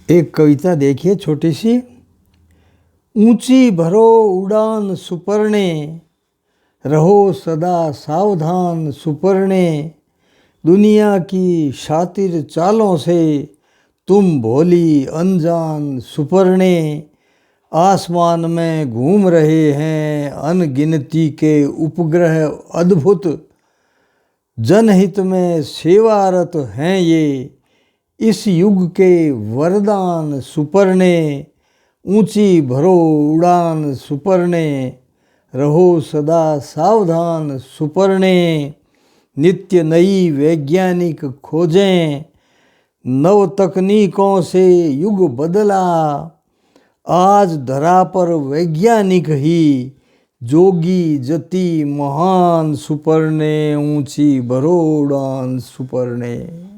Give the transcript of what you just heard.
एक कविता देखिए छोटी सी। ऊंची भरो उड़ान सुपर्णे, रहो सदा सावधान सुपर्णे। दुनिया की शातिर चालों से तुम भोली अनजान सुपर्णे। आसमान में घूम रहे हैं अनगिनती के उपग्रह अद्भुत। जनहित में सेवारत हैं ये, इस युग के वरदान सुपर्णे। ऊंची भरो उड़ान सुपर्णे, रहो सदा सावधान सुपर्णे। नित्य नई वैज्ञानिक खोजें, नव तकनीकों से युग बदला। आज धरा पर वैज्ञानिक ही जोगी जति महान सुपर्णे। ऊंची भरो उड़ान सुपर्णे।